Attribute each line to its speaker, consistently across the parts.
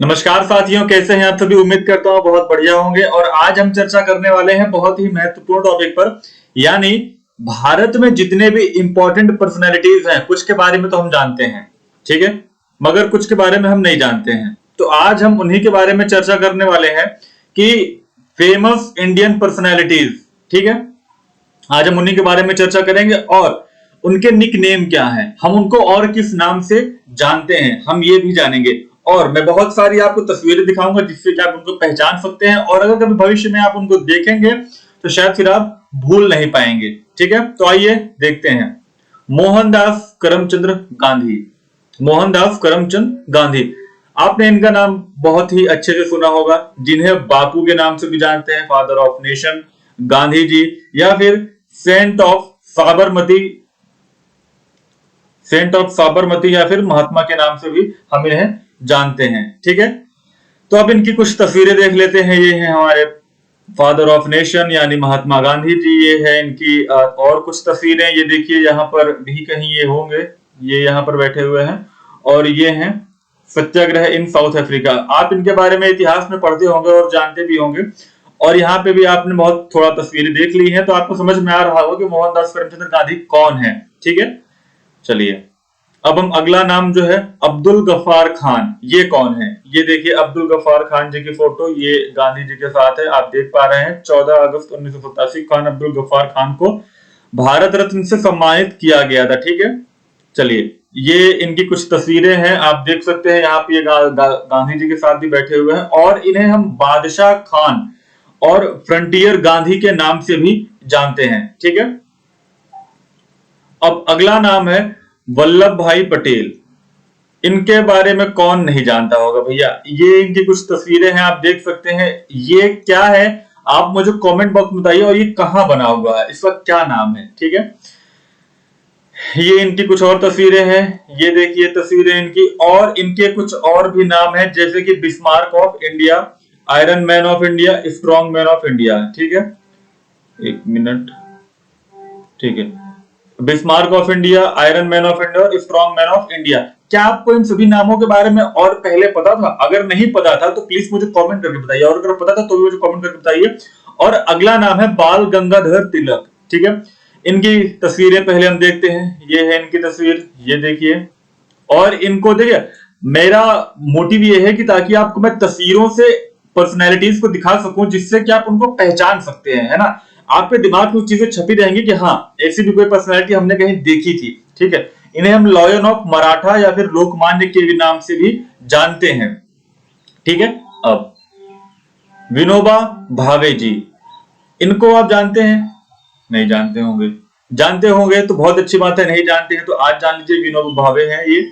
Speaker 1: नमस्कार साथियों, कैसे हैं आप सभी। उम्मीद करता हूं बहुत बढ़िया होंगे। और आज हम चर्चा करने वाले हैं बहुत ही महत्वपूर्ण टॉपिक पर, यानी भारत में जितने भी इंपॉर्टेंट पर्सनैलिटीज हैं कुछ के बारे में तो हम जानते हैं, ठीक है, मगर कुछ के बारे में हम नहीं जानते हैं। तो आज हम उन्हीं के बारे में चर्चा करने वाले हैं कि फेमस इंडियन पर्सनैलिटीज, ठीक है। आज हम उन्हीं के बारे में चर्चा करेंगे और उनके निक नेम क्या हैं, हम उनको और किस नाम से जानते हैं, हम ये भी जानेंगे। और मैं बहुत सारी आपको तस्वीरें दिखाऊंगा जिससे कि आप उनको पहचान सकते हैं, और अगर कभी भविष्य में आप उनको देखेंगे तो शायद फिर आप भूल नहीं पाएंगे, ठीक है। तो आइए देखते हैं। मोहनदास करमचंद गांधी। मोहनदास करमचंद गांधी, आपने इनका नाम बहुत ही अच्छे से सुना होगा, जिन्हें बापू के नाम से भी जानते हैं, father of nation Gandhi ji, या फिर saint of Sabarmati, saint of Sabarmati, या फिर महात्मा के नाम से भी हम इन्हें जानते हैं, ठीक है। तो अब इनकी कुछ तस्वीरें देख लेते हैं। ये हैं हमारे फादर ऑफ नेशन यानी महात्मा गांधी जी। ये है इनकी और कुछ तस्वीरें, ये देखिए यहाँ पर भी कहीं ये होंगे, ये यहाँ पर बैठे हुए हैं। और ये हैं सत्याग्रह इन साउथ अफ्रीका। आप इनके बारे में इतिहास में पढ़ते होंगे और जानते भी होंगे। और यहाँ पे भी आपने बहुत थोड़ा तस्वीरें देख ली हैं, तो आपको समझ में आ रहा होगा कि मोहनदास करमचंद गांधी कौन है, ठीक है। चलिए अब हम अगला नाम जो है अब्दुल गफ्फार खान, ये कौन है। ये देखिए अब्दुल गफ्फार खान जी की फोटो, ये गांधी जी के साथ है, आप देख पा रहे हैं। 14 अगस्त 1987 खान अब्दुल गफ्फार खान को भारत रत्न से सम्मानित किया गया था, ठीक है। चलिए ये इनकी कुछ तस्वीरें हैं, आप देख सकते हैं। यहाँ पे ये गांधी जी के साथ भी बैठे हुए हैं, और इन्हें हम बादशाह खान और फ्रंटियर गांधी के नाम से भी जानते हैं, ठीक है। अब अगला नाम है वल्लभ भाई पटेल। इनके बारे में कौन नहीं जानता होगा भैया। ये इनकी कुछ तस्वीरें हैं, आप देख सकते हैं। ये क्या है आप मुझे कमेंट बॉक्स में बताइए, और ये कहां बना हुआ है, इसका क्या नाम है, ठीक है। ये इनकी कुछ और तस्वीरें हैं, ये देखिए तस्वीरें इनकी। और इनके कुछ और भी नाम है, जैसे कि Bismarck of India, iron man of India, strong man of India, ठीक है। एक मिनट, ठीक है। Bismarck of India, iron man of India और स्ट्रॉन्ग मैन ऑफ इंडिया। क्या आपको इन सभी नामों के बारे में और पहले पता था? अगर नहीं पता था तो प्लीज मुझे कमेंट करके बताइए, और अगर पता था तो भी मुझे कमेंट करके बताइए। और अगला नाम है बाल गंगाधर तिलक, ठीक है। इनकी तस्वीरें पहले हम देखते हैं। ये है इनकी तस्वीर, ये देखिए। और इनको देखिए, मेरा मोटिव ये है कि ताकि आपको मैं तस्वीरों से पर्सनैलिटीज को दिखा सकूं, जिससे कि आप उनको पहचान सकते हैं, है ना। आपके दिमाग में कुछ चीजें छपी रहेंगी कि हाँ ऐसी भी कोई पर्सनैलिटी हमने कहीं देखी थी, ठीक है। इन्हें हम लॉयन ऑफ मराठा या फिर लोकमान्य के नाम से भी जानते हैं, ठीक है। अब विनोबा भावे जी, इनको आप जानते हैं? नहीं जानते होंगे। जानते होंगे तो बहुत अच्छी बात है, नहीं जानते हैं तो आज जान लीजिए। विनोबा भावे हैं ये,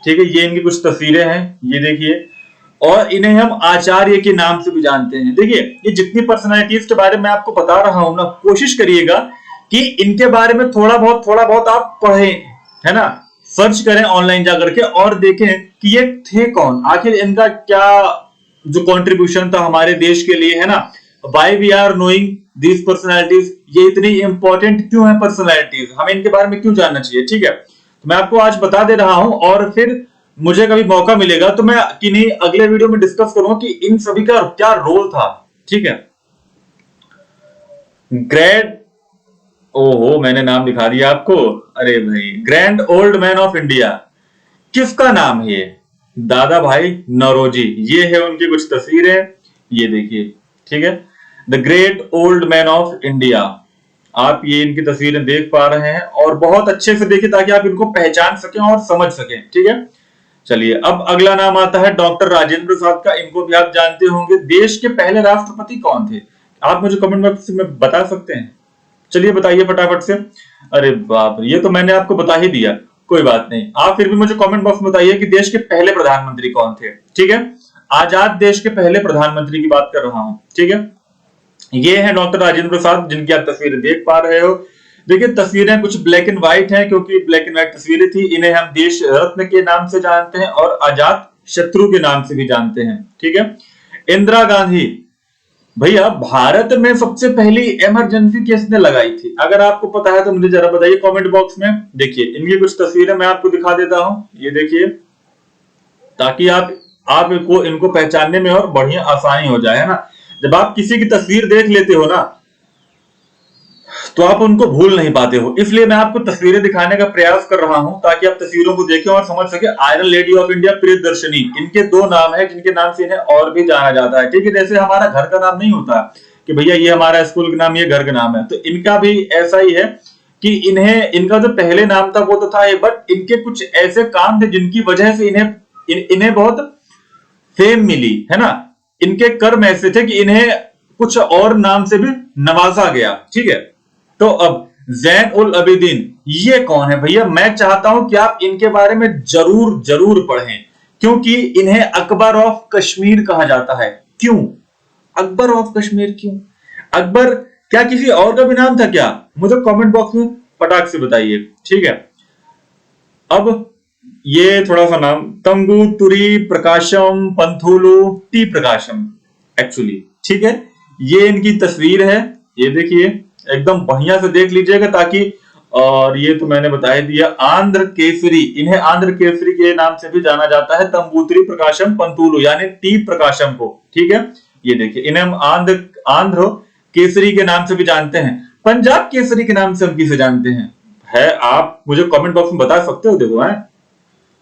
Speaker 1: ठीक है। ये इनकी कुछ तस्वीरें हैं, ये देखिए। और इन्हें हम आचार्य के नाम से भी जानते हैं। देखिए ये जितनी पर्सनैलिटीज के बारे में आपको बता रहा हूं ना, कोशिश करिएगा कि इनके बारे में थोड़ा बहुत आप पढ़ें, है ना। सर्च करें ऑनलाइन जाकर के और देखें कि ये थे कौन, आखिर इनका क्या जो कंट्रीब्यूशन था हमारे देश के लिए, है ना। Why we are knowing these personalities, ये इतनी इंपॉर्टेंट क्यों है पर्सनैलिटीज, हमें इनके बारे में क्यों जानना चाहिए, ठीक है। तो मैं आपको आज बता दे रहा हूं, और फिर मुझे कभी मौका मिलेगा तो मैं किन्हीं अगले वीडियो में डिस्कस करूंगा कि इन सभी का क्या रोल था, ठीक है। ग्रैंड, ओहो मैंने नाम दिखा दिया आपको, अरे भाई, grand old man of India, किसका नाम है ये? दादा भाई नौरोजी। ये है उनकी कुछ तस्वीरें, ये देखिए, ठीक है। The great old man of India, आप ये इनकी तस्वीरें देख पा रहे हैं, और बहुत अच्छे से देखिए ताकि आप इनको पहचान सकें और समझ सकें, ठीक है। चलिए अब अगला नाम आता है डॉक्टर राजेंद्र प्रसाद का। इनको भी आप जानते होंगे। देश के पहले राष्ट्रपति कौन थे? आप मुझे कमेंट बॉक्स में बता सकते हैं? चलिए बताइए फटाफट से। अरे बाप रे, ये तो मैंने आपको बता ही दिया, कोई बात नहीं। आप फिर भी मुझे कमेंट बॉक्स में बताइए कि देश के पहले प्रधानमंत्री कौन थे, ठीक है। आजाद देश के पहले प्रधानमंत्री की बात कर रहा हूं, ठीक है। ये है डॉक्टर राजेंद्र प्रसाद, जिनकी आप तस्वीरें देख पा रहे हो। देखिए तस्वीरें कुछ ब्लैक एंड व्हाइट हैं, क्योंकि ब्लैक एंड व्हाइट तस्वीरें थी। इन्हें हम देश रत्न के नाम से जानते हैं और आजाद शत्रु के नाम से भी जानते हैं, ठीक है। इंदिरा गांधी, भैया भारत में सबसे पहली इमरजेंसी किसने लगाई थी? अगर आपको पता है तो मुझे जरा बताइए कमेंट बॉक्स में। देखिए इनकी कुछ तस्वीरें मैं आपको दिखा देता हूं, ये देखिए, ताकि आप आपको इनको पहचानने में और बढ़िया आसानी हो जाए, है ना। जब आप किसी की तस्वीर देख लेते हो ना, तो आप उनको भूल नहीं पाते हो। इसलिए मैं आपको तस्वीरें दिखाने का प्रयास कर रहा हूं ताकि आप तस्वीरों को देखें और समझ सके। Iron lady of India Priyadarshini, इनके दो नाम है जिनके नाम से इन्हें और भी जाना जाता है, ठीक है। जैसे हमारा घर का नाम नहीं होता कि भैया ये हमारा स्कूल का नाम, ये घर का नाम है, तो इनका भी ऐसा ही है कि इन्हें, इनका जो पहले नाम था वो तो था, बट इनके कुछ ऐसे काम थे जिनकी वजह से इन्हें बहुत फेम मिली, है ना। इनके कर्म ऐसे थे कि इन्हें कुछ और नाम से भी नवाजा गया, ठीक है। तो अब जैन उल अबिदीन, ये कौन है भैया? मैं चाहता हूं कि आप इनके बारे में जरूर जरूर पढ़ें, क्योंकि इन्हें अकबर ऑफ कश्मीर कहा जाता है। क्यों अकबर ऑफ कश्मीर? क्यों अकबर? क्या किसी और का भी नाम था क्या? मुझे कमेंट बॉक्स में फटाक से बताइए, ठीक है। अब ये थोड़ा सा नाम, तंगुतुरी प्रकाशम पंथुलु टी प्रकाशम, एक्चुअली, ठीक है। ये इनकी तस्वीर है, ये देखिए, एकदम बढ़िया से देख लीजिएगा ताकि, और ये तो मैंने बता दिया। आंध्र केसरी, इन्हें आंध्र केसरी के नाम से भी जाना जाता है, तंबूतरी प्रकाशम पंतुलु यानी टी प्रकाशम को, ठीक है। ये देखिए, इन्हें हम आंध्र केसरी के नाम से भी जानते हैं। पंजाब केसरी के नाम से हम किसे जानते हैं? है, आप मुझे कमेंट बॉक्स में बता सकते हो, देखो है।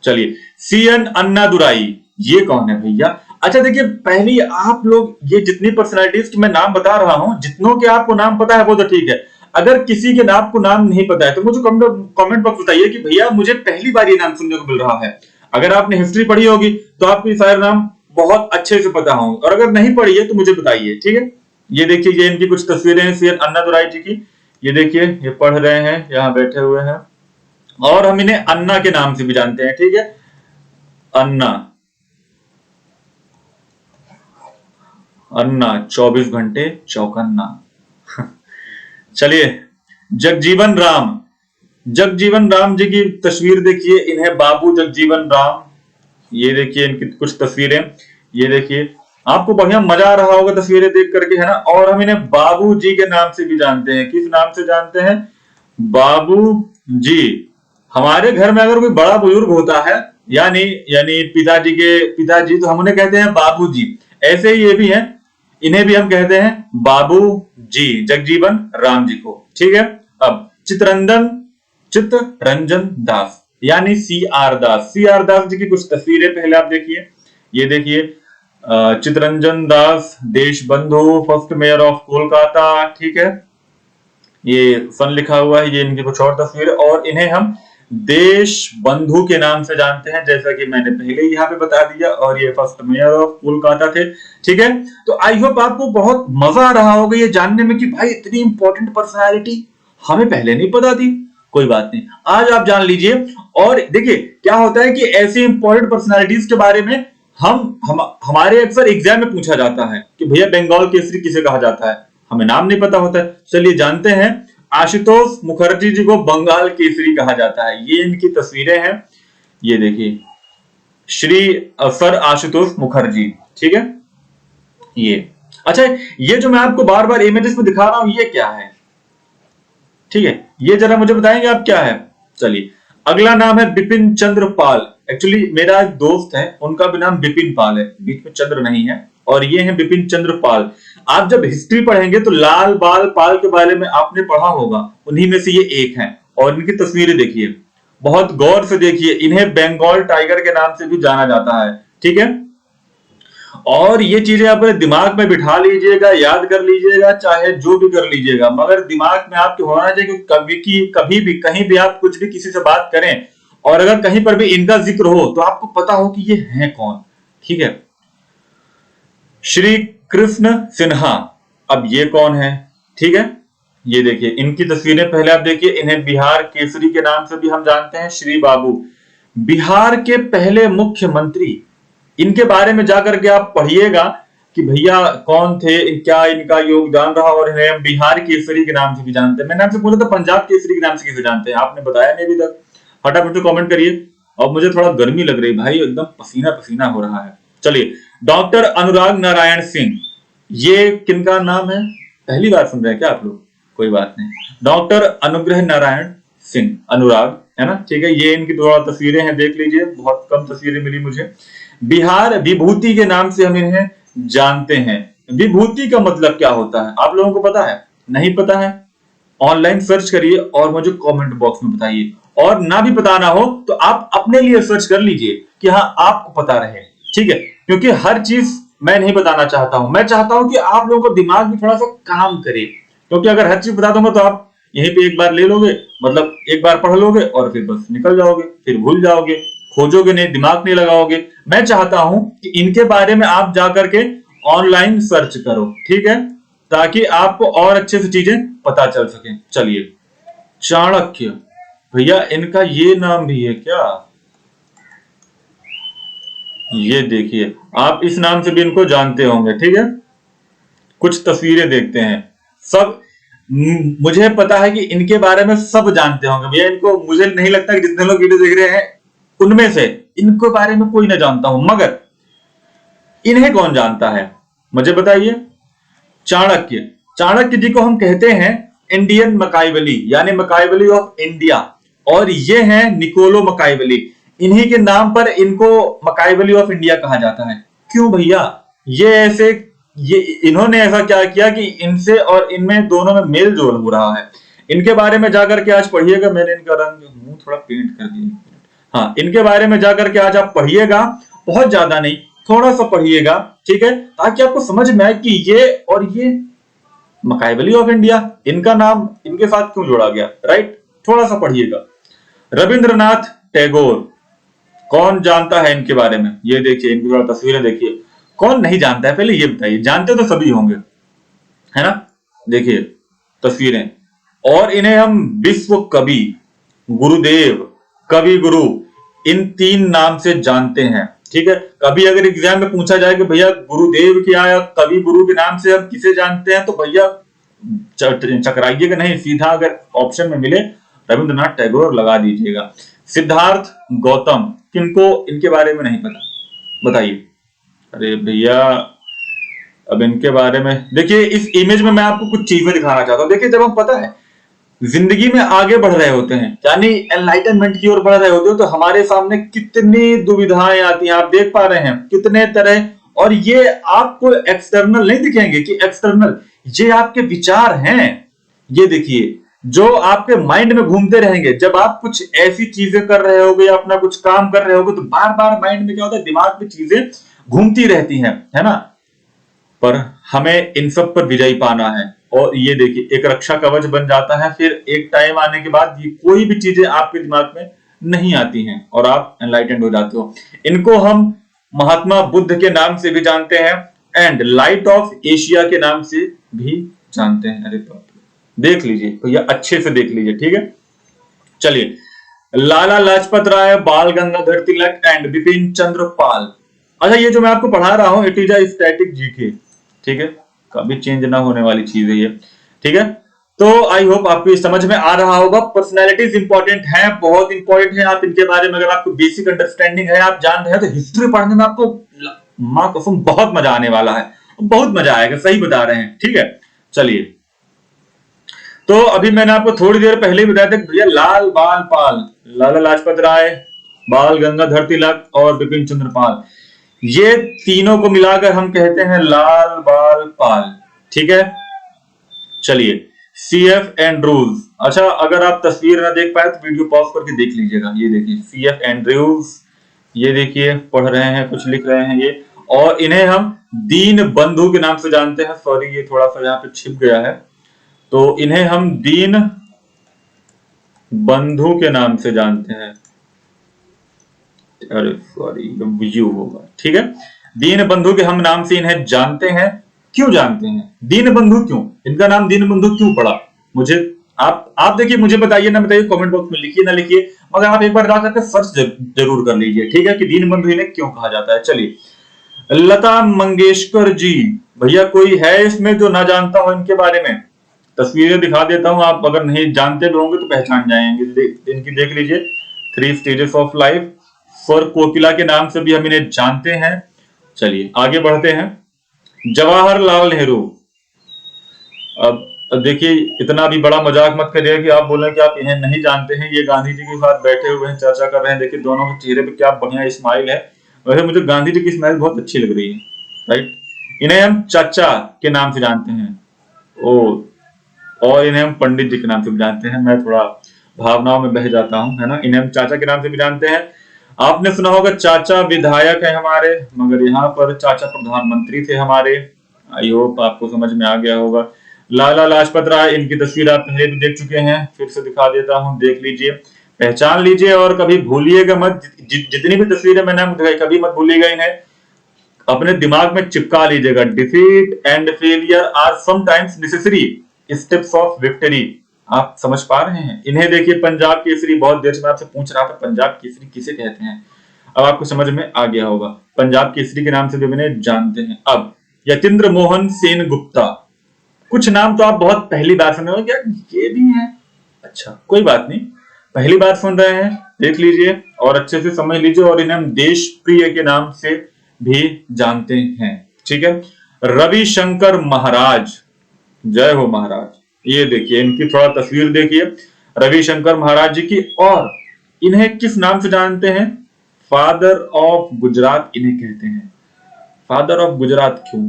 Speaker 1: चलिए, सीएन अन्नादुराई, ये कौन है भैया? अच्छा देखिए, पहले आप लोग ये जितनी पर्सनालिटीज की मैं नाम बता रहा हूं, जितनों के आपको नाम पता है वो तो ठीक है। अगर किसी के नाम को नाम नहीं पता है तो मुझे कमेंट बॉक्स बताइए कि भैया मुझे पहली बार ये नाम सुनने को मिल रहा है। अगर आपने हिस्ट्री पढ़ी होगी तो आपको सारे नाम बहुत अच्छे से पता होंगे, और अगर नहीं पढ़ी है तो मुझे बताइए, ठीक है। ये देखिए, ये इनकी कुछ तस्वीरें हैं सीएन अन्नादुराई जी की। ये देखिए, ये पढ़ रहे हैं, यहाँ बैठे हुए हैं, और हम इन्हें अन्ना के नाम से भी जानते हैं, ठीक है। अन्ना, अन्ना 24 घंटे चौकन्ना। चलिए, जगजीवन राम, जगजीवन राम जी की तस्वीर देखिए, इन्हें बाबू जगजीवन राम, ये देखिए इनकी कुछ तस्वीरें, ये देखिए, आपको बढ़िया मजा आ रहा होगा तस्वीरें देख करके, है ना। और हम इन्हें बाबू जी के नाम से भी जानते हैं। किस नाम से जानते हैं? बाबू जी। हमारे घर में अगर कोई बड़ा बुजुर्ग होता है, यानी यानी पिताजी के पिताजी, तो हम उन्हें कहते हैं बाबू जी। ऐसे ही ये भी हैं, इन्हें भी हम कहते हैं बाबू जी, जगजीवन राम जी को, ठीक है। अब चित्तरंजन दास यानी सी आर दास, सी आर दास जी की कुछ तस्वीरें पहले आप देखिए। ये देखिए, चित्तरंजन दास, देश बंधु, फर्स्ट मेयर ऑफ कोलकाता, ठीक है। ये सन लिखा हुआ है। ये इनकी कुछ और तस्वीरें, और इन्हें हम देश बंधु के नाम से जानते हैं, जैसा कि मैंने पहले ही यहाँ पे बता दिया। और ये फर्स्ट मेयर ऑफ कोलकाता थे, ठीक है। तो आई होप आपको बहुत मजा आ रहा होगा ये जानने में कि भाई इतनी इंपॉर्टेंट पर्सनालिटी हमें पहले नहीं पता थी। कोई बात नहीं, आज आप जान लीजिए। और देखिए, क्या होता है कि ऐसी इंपॉर्टेंट पर्सनालिटीज के बारे में हमारे अक्सर एग्जाम में पूछा जाता है कि भैया बंगाल केसरी किसे कहा जाता है, हमें नाम नहीं पता होता है। चलिए जानते हैं, आशुतोष मुखर्जी जी को बंगाल केसरी कहा जाता है। ये इनकी तस्वीरें हैं, ये देखिए, श्री सर आशुतोष मुखर्जी, ठीक है। ये अच्छा, ये जो मैं आपको बार बार इमेजेस में दिखा रहा हूं, ये क्या है? ठीक है, ये जरा मुझे बताएंगे आप क्या है। चलिए, अगला नाम है बिपिन चंद्र पाल। एक्चुअली मेरा एक दोस्त है, उनका भी नाम बिपिन पाल है, बीच में चंद्र नहीं है। और ये है बिपिन चंद्र पाल। आप जब हिस्ट्री पढ़ेंगे तो लाल बाल पाल के बारे में आपने पढ़ा होगा, उन्हीं में से ये एक है। और इनकी तस्वीरें देखिए, बहुत गौर से देखिए। इन्हें बंगाल टाइगर के नाम से भी जाना जाता है, ठीक है। और ये चीजें अपने दिमाग में बिठा लीजिएगा, याद कर लीजिएगा, चाहे जो भी कर लीजिएगा, मगर दिमाग में आपके होना चाहिए कि कभी भी कहीं भी आप कुछ भी किसी से बात करें, और अगर कहीं पर भी इनका जिक्र हो तो आपको पता हो कि ये है कौन, ठीक है। श्री कृष्ण सिन्हा, अब ये कौन है? ठीक है, ये देखिए इनकी तस्वीरें पहले आप देखिए। इन्हें बिहार केसरी के नाम से भी हम जानते हैं, श्री बाबू, बिहार के पहले मुख्यमंत्री। इनके बारे में जाकर के आप पढ़िएगा कि भैया कौन थे, क्या इनका योगदान रहा, और इन्हें हम बिहार केसरी के नाम से भी जानते हैं। मैंने आपसे पूछा था पंजाब केसरी के नाम से किसे जानते हैं, आपने बताया नहीं अभी तक। फटाफट से कमेंट करिए। और मुझे थोड़ा गर्मी लग रही भाई, एकदम पसीना पसीना हो रहा है। चलिए, डॉक्टर अनुराग नारायण सिंह, ये किनका नाम है? पहली बार सुन रहे हैं क्या आप लोग? कोई बात नहीं, डॉक्टर अनुग्रह नारायण सिंह, अनुराग, है ना, ठीक है। ये इनकी थोड़ा तस्वीरें हैं, देख लीजिए, बहुत कम तस्वीरें मिली मुझे। बिहार विभूति के नाम से हम इन्हें जानते हैं। विभूति का मतलब क्या होता है आप लोगों को पता है? नहीं पता है? ऑनलाइन सर्च करिए और मुझे कमेंट बॉक्स में बताइए, और ना भी बताना हो तो आप अपने लिए सर्च कर लीजिए कि हाँ आपको पता रहे, ठीक है? क्योंकि हर चीज मैं नहीं बताना चाहता हूं, मैं चाहता हूं कि आप लोगों को दिमाग में थोड़ा सा काम करे, क्योंकि अगर हर चीज बता दूंगा तो आप यहीं पे एक बार ले लोगे, मतलब एक बार पढ़ लोगे और फिर बस निकल जाओगे, फिर भूल जाओगे, खोजोगे नहीं, दिमाग नहीं लगाओगे। मैं चाहता हूं कि इनके बारे में आप जाकर के ऑनलाइन सर्च करो, ठीक है, ताकि आपको और अच्छे से चीजें पता चल सके। चलिए, चाणक्य, भैया इनका ये नाम भी है क्या? ये देखिए, आप इस नाम से भी इनको जानते होंगे, ठीक है। कुछ तस्वीरें देखते हैं, सब मुझे पता है कि इनके बारे में सब जानते होंगे भैया इनको। मुझे नहीं लगता कि जितने लोग वीडियो देख रहे हैं उनमें से इनको बारे में कोई ना जानता हूं, मगर इन्हें कौन जानता है मुझे बताइए। चाणक्य, चाणक्य जी को हम कहते हैं इंडियन मकाइवली, यानी मकाइवली ऑफ इंडिया, और ये हैं निकोलो मकाइवली। इन्हीं के नाम पर इनको मकाइवली ऑफ इंडिया कहा जाता है। क्यों भैया? ये ऐसे, ये इन्होंने ऐसा क्या किया कि इनसे और इनमें दोनों में मेल जोल हो रहा है। इनके बारे में जाकर के आज पढ़िएगा। मैंने इनका रंग मुंह थोड़ा पेंट कर दिया। हाँ, इनके बारे में जाकर के आज आप पढ़िएगा, बहुत ज्यादा नहीं, थोड़ा सा पढ़िएगा, ठीक है, ताकि आपको समझ में आए कि ये और ये मकाइवली ऑफ इंडिया, इनका नाम इनके साथ क्यों जोड़ा गया, राइट? थोड़ा सा पढ़िएगा। रविंद्रनाथ टैगोर, कौन जानता है इनके बारे में? ये देखिए, इनकी थोड़ा तस्वीरें देखिए। कौन नहीं जानता है पहले ये बताइए? जानते तो सभी होंगे, है ना? देखिए तस्वीरें। और इन्हें हम विश्व कवि, गुरुदेव, कवि गुरु, इन तीन नाम से जानते हैं, ठीक है। कभी अगर एग्जाम में पूछा जाए कि भैया गुरुदेव क्या या कवि गुरु के नाम से हम किसे जानते हैं, तो भैया चकराइएगा नहीं, सीधा अगर ऑप्शन में मिले रविंद्रनाथ टैगोर लगा दीजिएगा। सिद्धार्थ गौतम, किनको इनके बारे में नहीं पता बताइए? अरे भैया, अब इनके बारे में देखिए, इस इमेज में मैं आपको कुछ चीजें दिखाना चाहता हूं। देखिए, जब हम पता है जिंदगी में आगे बढ़ रहे होते हैं, यानी एनलाइटनमेंट की ओर बढ़ रहे होते हो, तो हमारे सामने कितनी दुविधाएं आती हैं, आप देख पा रहे हैं कितने तरह। और ये आपको एक्सटर्नल नहीं दिखेंगे कि एक्सटर्नल, ये आपके विचार हैं। ये देखिए, जो आपके माइंड में घूमते रहेंगे। जब आप कुछ ऐसी चीजें कर रहे होगे या अपना कुछ काम कर रहे होगे, तो बार बार माइंड में क्या होता है, दिमाग में चीजें घूमती रहती हैं, है ना? पर हमें इन सब पर विजय पाना है। और ये देखिए, एक रक्षा कवच बन जाता है, फिर एक टाइम आने के बाद ये कोई भी चीजें आपके दिमाग में नहीं आती हैं और आप एनलाइटेंड हो जाते हो। इनको हम महात्मा बुद्ध के नाम से भी जानते हैं, एंड लाइट ऑफ एशिया के नाम से भी जानते हैं। अरे बाप रे, देख लीजिए भैया, अच्छे से देख लीजिए, ठीक है। चलिए, लाला लाजपत राय, बाल गंगाधर तिलक एंड बिपिन चंद्र पाल। अच्छा, ये जो मैं आपको पढ़ा रहा हूं, it is a static GK, ठीक है, कभी चेंज ना होने वाली चीज है ये, ठीक है। तो आई होप आपको ये समझ में आ रहा होगा। पर्सनैलिटीज इंपॉर्टेंट है, बहुत इंपॉर्टेंट है। आप इनके बारे में अगर आपको बेसिक अंडरस्टैंडिंग है, आप जान रहे हैं, तो हिस्ट्री पढ़ने में आपको मां कसम बहुत मजा आने वाला है, बहुत मजा आएगा, सही बता रहे हैं, ठीक है। चलिए, तो अभी मैंने आपको थोड़ी देर पहले ही बताया था भैया, लाल बाल पाल, लाला लाजपत राय, बाल गंगाधर तिलक और बिपिन चंद्र पाल, ये तीनों को मिलाकर हम कहते हैं लाल बाल पाल, ठीक है। चलिए, सीएफ एंड्रूज। अच्छा, अगर आप तस्वीर ना देख पाए तो वीडियो पॉज करके देख लीजिएगा। ये देखिए, सीएफ एंड्रूज, ये देखिए पढ़ रहे हैं, कुछ लिख रहे हैं ये। और इन्हें हम दीन बंधु के नाम से जानते हैं। सॉरी, ये थोड़ा सा यहाँ पे छिप गया है, तो इन्हें हम दीन बंधु के नाम से जानते हैं। अरे सॉरी, यू होगा, ठीक है। दीन बंधु के हम नाम से इन्हें जानते हैं। क्यों जानते हैं दीन बंधु? क्यों इनका नाम दीन बंधु क्यों पड़ा? मुझे आप देखिए, मुझे बताइए ना, बताइए कमेंट बॉक्स में, लिखिए ना लिखिए, मगर आप एक बार जाकर के सर्च जरूर कर लीजिए, ठीक है, कि दीन बंधु इन्हें क्यों कहा जाता है। चलिए, लता मंगेशकर जी, भैया कोई है इसमें जो ना जानता हो इनके बारे में? तस्वीरें दिखा देता हूं, आप अगर नहीं जानते भी होंगे तो पहचान जाएंगे। इनकी देख लीजिए, 3 स्टेजेस ऑफ लाइफ। स्वर कोकिला के नाम से भी हम इन्हें जानते हैं। चलिए आगे बढ़ते हैं। जवाहरलाल नेहरू। अब देखिए, इतना भी बड़ा मजाक मत करिए कि आप बोलें कि आप इन्हें नहीं जानते हैं। ये गांधी जी के साथ बैठे हुए हैं, चर्चा कर रहे हैं। देखिए दोनों के चेहरे पे क्या बढ़िया स्माइल है। वैसे मुझे गांधी जी की स्माइल बहुत अच्छी लग रही है, राइट। इन्हें हम चाचा के नाम से जानते हैं, ओ, और इन्हें हम पंडित जी के नाम से भी जानते हैं। मैं थोड़ा भावनाओं में बह जाता हूँ, है ना। इन्हें हम चाचा के नाम से भी जानते हैं। आपने सुना होगा चाचा विधायक है हमारे, मगर यहाँ पर चाचा प्रधानमंत्री थे हमारे। आई होप आपको समझ में आ गया होगा। लाला लाजपत राय, इनकी तस्वीर आप पहले भी देख चुके हैं, फिर से दिखा देता हूँ, देख लीजिए, पहचान लीजिए और कभी भूलिएगा मत। जितनी भी तस्वीरें मैंने आपको दिखाई, कभी मत भूलिएगा इन्हें, अपने दिमाग में चिपका लीजिएगा। Defeat and failure are sometimes necessary steps of victory. आप समझ पा रहे हैं। इन्हें देखिए, पंजाब केसरी, बहुत देर से मैं आपसे पूछ रहा था पंजाब केसरी किसे कहते हैं, अब आपको समझ में आ गया होगा। पंजाब केसरी के नाम से भी इन्हें जानते हैं। अब यतीन्द्र मोहन सेन गुप्ता, कुछ नाम तो आप बहुत पहली बार सुन रहे हो, क्या ये भी है? अच्छा, कोई बात नहीं, पहली बार सुन रहे हैं, देख लीजिए और अच्छे से समझ लीजिए। और इन्हें हम देश प्रिय के नाम से भी जानते हैं, ठीक है। रविशंकर महाराज, जय हो महाराज। ये देखिए, इनकी थोड़ा तस्वीर देखिए, रविशंकर महाराज जी की। और इन्हें किस नाम से जानते हैं? फादर ऑफ गुजरात इन्हें कहते हैं। फादर ऑफ गुजरात क्यों?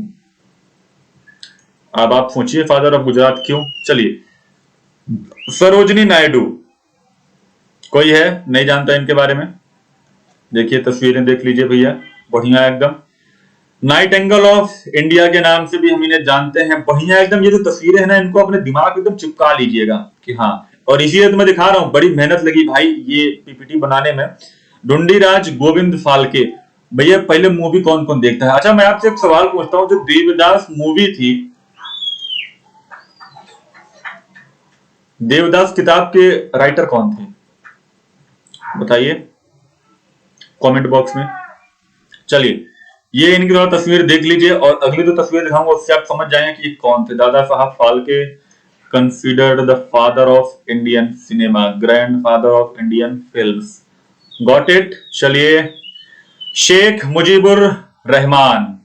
Speaker 1: अब आप सोचिए, फादर ऑफ गुजरात क्यों। चलिए, सरोजनी नायडू, कोई है नहीं जानता इनके बारे में? देखिए तस्वीरें देख लीजिए भैया, बढ़िया एकदम। नाइट एंगल ऑफ इंडिया के नाम से भी हम इन्हें जानते हैं, बढ़िया एकदम। ये जो तस्वीरें हैं ना, इनको अपने दिमाग में एकदम चिपका लीजिएगा कि हाँ। और इसीलिए तो मैं दिखा रहा हूँ, बड़ी मेहनत लगी भाई ये पीपीटी बनाने में। ढूंढीराज गोविंद फाल्के, भैया पहले मूवी कौन कौन देखता है? अच्छा, मैं आपसे एक सवाल पूछता हूँ, जो देवदास मूवी थी, देवदास किताब के राइटर कौन थे? बताइए कमेंट बॉक्स में। चलिए, ये इनकी थोड़ा तस्वीर देख लीजिए और अगली जो तस्वीर दिखाऊंगा उससे आप समझ जाएंगे कि ये कौन थे। Dada Saheb Phalke, considered the father of Indian cinema, grand father of Indian films. Got it. चलिए, शेख मुजीबुर रहमान,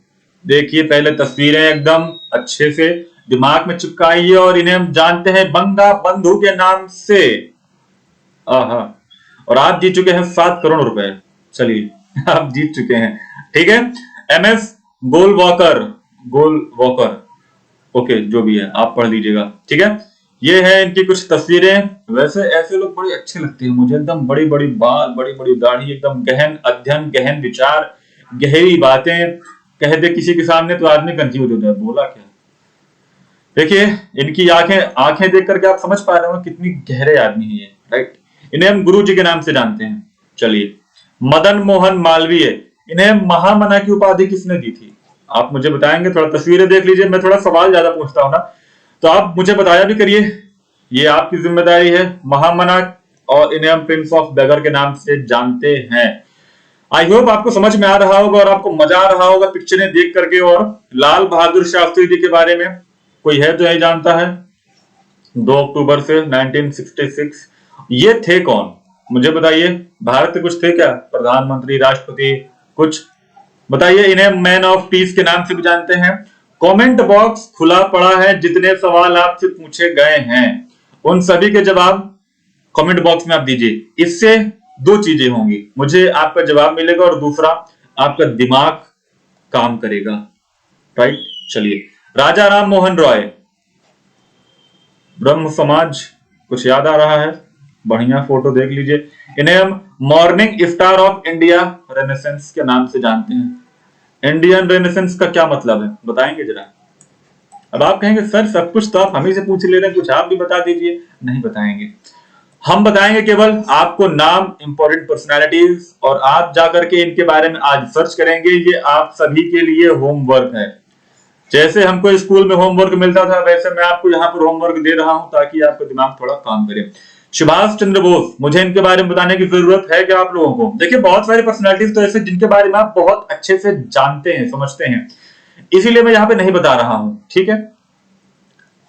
Speaker 1: देखिए पहले तस्वीरें एकदम अच्छे से दिमाग में चिपकाइए और इन्हें हम जानते हैं बंगा बंधु के नाम से। आहा, और आप जीत चुके हैं 7 करोड़ रुपए। चलिए आप जीत चुके हैं, ठीक है। एमएस गोलवॉकर, गोलवॉकर, ओके, जो भी है आप पढ़ लीजिएगा, ठीक है। ये है इनकी कुछ तस्वीरें। वैसे ऐसे लोग बड़े अच्छे लगते हैं मुझे, एकदम बड़ी बड़ी बाल, बड़ी बड़ी दाढ़ी, एकदम गहन अध्ययन, गहन विचार, गहरी बातें कह दे किसी के सामने तो आदमी कंफ्यूज हो जाए, बोला क्या। देखिए इनकी आंखें, आंखें देख करके आप समझ पा रहे हो कितनी गहरे आदमी है ये, राइट। इन्हें हम गुरु जी के नाम से जानते हैं। चलिए, मदन मोहन मालवीय, इन्हें महामना की उपाधि किसने दी थी? आप मुझे बताएंगे? थोड़ा तस्वीरें देख लीजिए, मैं थोड़ा सवाल ज्यादा पूछता हूं ना, तो आप मुझे बताया भी करिए, ये आपकी जिम्मेदारी है। महामना, और इन्हें हम प्रिंस ऑफ बेगर के नाम से जानते हैं। आई होप आपको समझ में आ रहा होगा और आपको मजा आ रहा होगा पिक्चरें देख करके। और लाल बहादुर शास्त्री जी के बारे में कोई है जो नहीं जानता है? 2 अक्टूबर से 1966, ये थे कौन मुझे बताइए? भारत के कुछ थे क्या? प्रधानमंत्री, राष्ट्रपति, कुछ बताइए। इन्हें मैन ऑफ पीस के नाम से भी जानते हैं। कमेंट बॉक्स खुला पड़ा है, जितने सवाल आपसे पूछे गए हैं उन सभी के जवाब कमेंट बॉक्स में आप दीजिए। इससे 2 चीजें होंगी, मुझे आपका जवाब मिलेगा और दूसरा आपका दिमाग काम करेगा, राइट। चलिए, राजा राम मोहन रॉय, ब्रह्म समाज, कुछ याद आ रहा है? बढ़िया, फोटो देख लीजिए। इन्हें हम morning star of India renaissance के नाम से जानते हैं। इंडियन रेनेसेंस का क्या मतलब है, बताएंगे जरा? अब आप कहेंगे सर सब कुछ तो आप हमें से पूछ ले रहे हैं, कुछ आप भी बता दीजिए। नहीं बताएंगे, हम बताएंगे केवल आपको नाम, इंपॉर्टेंट पर्सनालिटीज, और आप जाकर के इनके बारे में आज सर्च करेंगे। ये आप सभी के लिए होमवर्क है। जैसे हमको स्कूल में होमवर्क मिलता था, वैसे मैं आपको यहाँ पर होमवर्क दे रहा हूं ताकि आपका दिमाग थोड़ा काम करे। सुभाष चंद्र बोस, मुझे इनके बारे में बताने की जरूरत है क्या आप लोगों को? देखिए बहुत सारी पर्सनालिटीज तो ऐसे जिनके बारे में आप बहुत अच्छे से जानते हैं, समझते हैं, इसीलिए मैं यहाँ पे नहीं बता रहा हूं, ठीक है।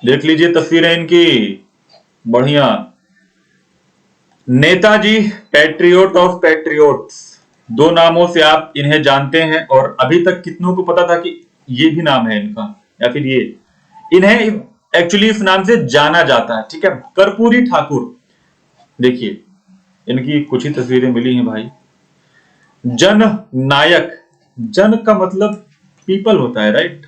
Speaker 1: देख लीजिए तस्वीरें इनकी, बढ़िया। नेताजी, पैट्रियोट ऑफ पैट्रियोट्स, 2 नामों से आप इन्हें जानते हैं। और अभी तक कितनों को पता था कि ये भी नाम है इनका, या फिर ये, इन्हें एक्चुअली इस नाम से जाना जाता है, ठीक है। कर्पूरी ठाकुर, देखिए इनकी कुछ ही तस्वीरें मिली हैं भाई। जन नायक, जन का मतलब पीपल होता है, राइट।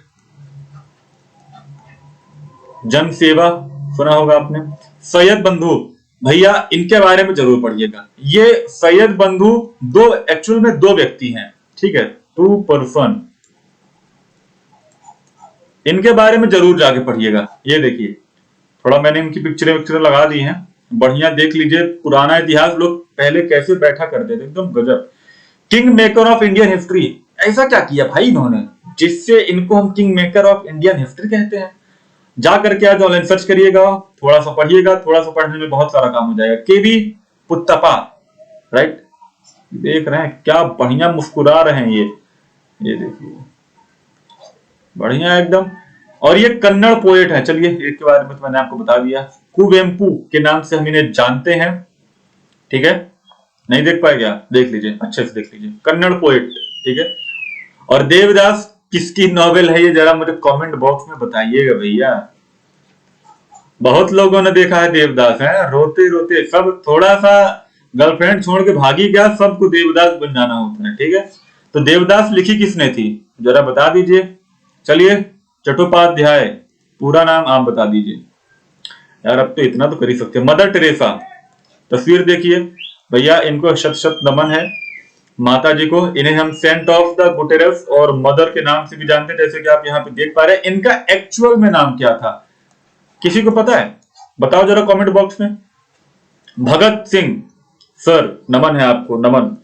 Speaker 1: जन सेवा सुना होगा आपने। सैयद बंधु, भैया इनके बारे में जरूर पढ़िएगा। ये सैयद बंधु दो, एक्चुअल में दो व्यक्ति हैं, ठीक है, टू पर्सन। इनके बारे में जरूर जाके पढ़िएगा। ये देखिए, थोड़ा मैंने इनकी पिक्चरें लगा दी हैं, बढ़िया देख लीजिए। पुराना इतिहास लोग पहले कैसे बैठा करते थे, एकदम गजब। King maker of Indian history, ऐसा क्या किया भाई इन्होंने जिससे इनको हम king maker of Indian history कहते हैं। जा करके आज ऑनलाइन सर्च करिएगा, थोड़ा सा पढ़िएगा, थोड़ा सा पढ़ने में बहुत सारा काम हो जाएगा। केवी पुत्तपा, राइट। देख रहे हैं क्या बढ़िया मुस्कुरा रहे हैं ये देखिए, बढ़िया एकदम। और ये कन्नड़ पोएट है। चलिए, एक के बारे में तो मैंने आपको बता दिया, कुवेम्पू के नाम से हम इन्हें जानते हैं, ठीक है। नहीं देख पाए क्या, देख लीजिए, अच्छे से देख लीजिए, कन्नड़ पोएट, ठीक है। और देवदास किसकी नॉवेल है ये जरा मुझे कमेंट बॉक्स में बताइएगा भैया। बहुत लोगों ने देखा है देवदास, है रोते रोते सब, थोड़ा सा गर्लफ्रेंड छोड़ के भागी क्या, सबको देवदास बन जाना होता है, ठीक है। तो देवदास लिखी किसने थी, जरा बता दीजिए। चलिए, चट्टोपाध्याय, पूरा नाम आप बता दीजिए। यार अब तो इतना तो कर ही सकते हैं। मदर टेरेसा, तस्वीर देखिए भैया, इनको शत शत नमन है माता जी को। इन्हें हम सेंट ऑफ द गुटेरस और मदर के नाम से भी जानते हैं, जैसे कि आप यहाँ पे देख पा रहे हैं। इनका एक्चुअल में नाम क्या था, किसी को पता है, बताओ जरा कमेंट बॉक्स में। भगत सिंह सर, नमन है आपको, नमन।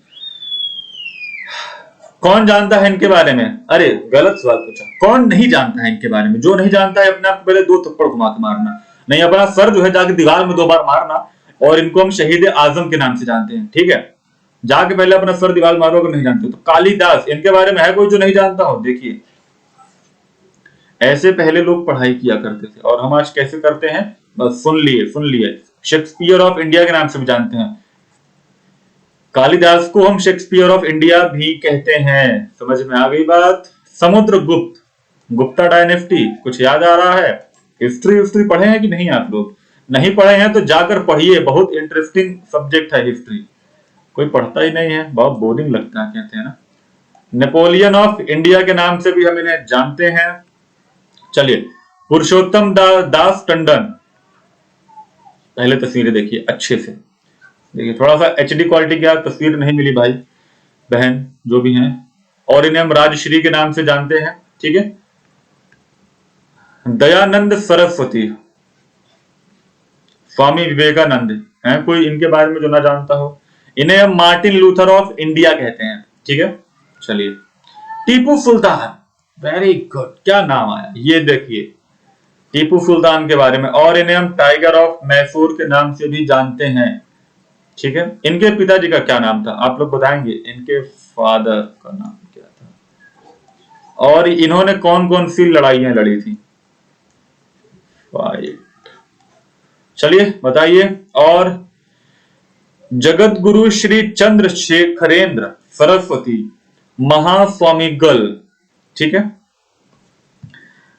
Speaker 1: कौन जानता है इनके बारे में, अरे गलत सवाल पूछा, कौन नहीं जानता है इनके बारे में। जो नहीं जानता है अपने आप को पहले दो थप्पड़ घुमा के मारना, नहीं अपना सर जो है जाके दीवार में 2 बार मारना। और इनको हम शहीद आजम के नाम से जानते हैं, ठीक है। जाके पहले अपना सर दीवार मारो अगर नहीं जानते तो। कालिदास, इनके बारे में है कोई जो नहीं जानता हो, देखिए ऐसे पहले लोग पढ़ाई किया करते थे और हम आज कैसे करते हैं, बस सुन लिए। शेक्सपियर ऑफ इंडिया के नाम से भी जानते हैं। कालिदास को हम शेक्सपियर ऑफ इंडिया भी कहते हैं, समझ में आ गई बात। समुद्रगुप्त, गुप्ता डायनेस्टी, कुछ याद आ रहा है। हिस्ट्री पढ़े हैं कि नहीं आप लोग, नहीं पढ़े हैं तो जाकर पढ़िए, बहुत इंटरेस्टिंग सब्जेक्ट है हिस्ट्री। कोई पढ़ता ही नहीं है, बहुत बोरिंग लगता है, कहते हैं ना। नेपोलियन ऑफ इंडिया के नाम से भी हम इन्हें जानते हैं। चलिए, पुरुषोत्तम दास टंडन, पहले तस्वीरें देखिए अच्छे से, देखिए थोड़ा सा एचडी क्वालिटी की तस्वीर नहीं मिली भाई बहन जो भी हैं। और इन्हें हम राजश्री के नाम से जानते हैं, ठीक है। दयानंद सरस्वती, स्वामी विवेकानंद हैं कोई इनके बारे में जो ना जानता हो। इन्हें हम मार्टिन लूथर ऑफ इंडिया कहते हैं, ठीक है। चलिए, टीपू सुल्तान, वेरी गुड, क्या नाम आया, ये देखिए टीपू सुल्तान के बारे में। और इन्हें हम टाइगर ऑफ मैसूर के नाम से भी जानते हैं, ठीक है। इनके पिताजी का क्या नाम था आप लोग बताएंगे, इनके फादर का नाम क्या था, और इन्होंने कौन कौन सी लड़ाइयां लड़ी थी। चलिए बताइए। और जगत गुरु श्री चंद्रशेखरेंद्र सरस्वती महास्वामीगल, ठीक है।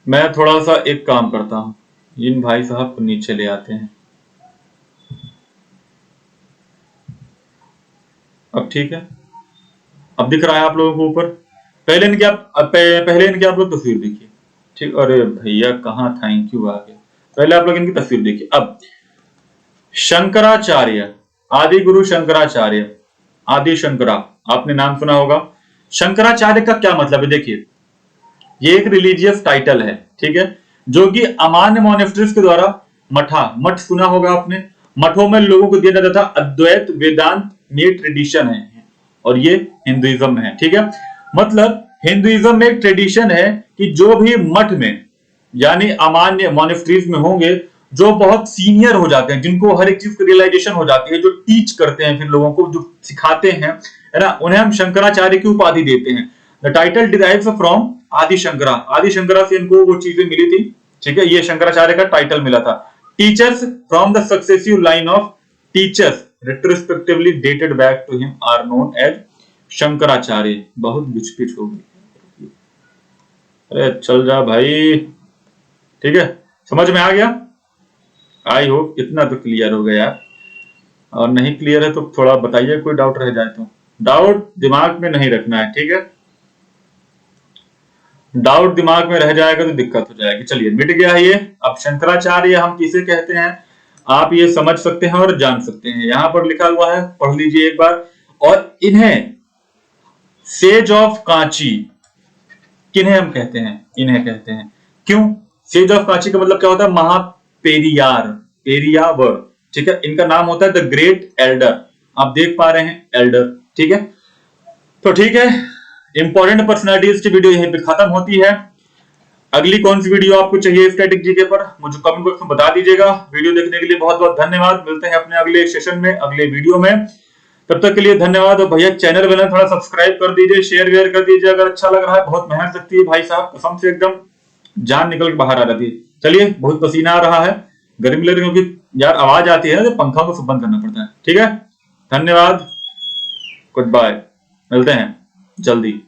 Speaker 1: मैं थोड़ा सा एक काम करता हूं, इन भाई साहब को नीचे ले आते हैं। अब ठीक है, अब दिख रहा है आप लोगों को ऊपर। पहले इनकी आप लोग तस्वीर देखिए, ठीक। अरे भैया कहाँ, थैंक यू आ गया। पहले आप लोग इनकी तस्वीर देखिए। अब शंकराचार्य, आदि गुरु शंकराचार्य, आदि शंकरा, आपने नाम सुना होगा। शंकराचार्य का क्या मतलब है, देखिए ये एक रिलीजियस टाइटल है, ठीक है, जो कि अमान्य मोनेस्ट्रीज के द्वारा मठ सुना होगा आपने, मठों में लोगों को दिया जाता था। अद्वैत वेदांत में ट्रेडिशन है और ये हिंदुइज्म में है, ठीक है। मतलब हिंदुइज्म में एक ट्रेडिशन है कि जो भी मठ में यानी अमान्य मोनेस्ट्रीज में होंगे, जो बहुत सीनियर हो जाते हैं, जिनको हर एक चीज की रियलाइजेशन हो जाती है, जो टीच करते हैं फिर लोगों को, जो सिखाते हैं, है ना, उन्हें हम शंकराचार्य की उपाधि देते हैं। द टाइटल डिराइव्स फ्रॉम आदि शंकरा, आदि शंकरा से इनको वो चीजें मिली थी, ठीक है। ये शंकराचार्य का टाइटल मिला था। Teachers from the successive line of teachers retrospectively dated back to him are known as Shankaracharya. बहुत बिचपिच हो गई, अरे चल जा भाई, ठीक है, समझ में आ गया। आई होप इतना तो क्लियर हो गया, और नहीं क्लियर है तो थोड़ा बताइए, कोई डाउट रह जाए तो। डाउट दिमाग में नहीं रखना है, ठीक है। डाउट दिमाग में रह जाएगा तो दिक्कत हो जाएगी। चलिए मिट गया है ये। अब शंकराचार्य हम किसे कहते हैं आप ये समझ सकते हैं और जान सकते हैं। यहां पर लिखा हुआ है, पढ़ लीजिए एक बार। और इन्हें सेज ऑफ कांची किन्हें हम कहते हैं, इन्हें कहते हैं। क्यों? सेज ऑफ कांची का मतलब क्या होता है? महापेरियार, पेरियावर, ठीक है। इनका नाम होता है द ग्रेट एल्डर। आप देख पा रहे हैं एल्डर, ठीक है। तो ठीक है, इंपॉर्टेंट पर्सनालिटीज की वीडियो यहीं पे खत्म होती है। अगली कौन सी वीडियो आपको चाहिए स्टैटिक जीके पर मुझे कमेंट बॉक्स में बता दीजिएगा। वीडियो देखने के लिए बहुत बहुत धन्यवाद। मिलते हैं अपने अगले सेशन में, अगले वीडियो में। तब तक के लिए धन्यवाद। और भैया चैनल बना थोड़ा सब्सक्राइब कर दीजिए, शेयर वेयर कर दीजिए अगर अच्छा लग रहा है। बहुत मेहनत लगती है भाई साहब, कसम से एकदम जान निकल के बाहर आ जाती है। चलिए, बहुत पसीना आ रहा है, गर्मी लग रही है क्योंकि यार आवाज आती है ना, तो पंखा को बंद करना पड़ता है। ठीक है, धन्यवाद, गुड बाय, मिलते हैं जल्दी।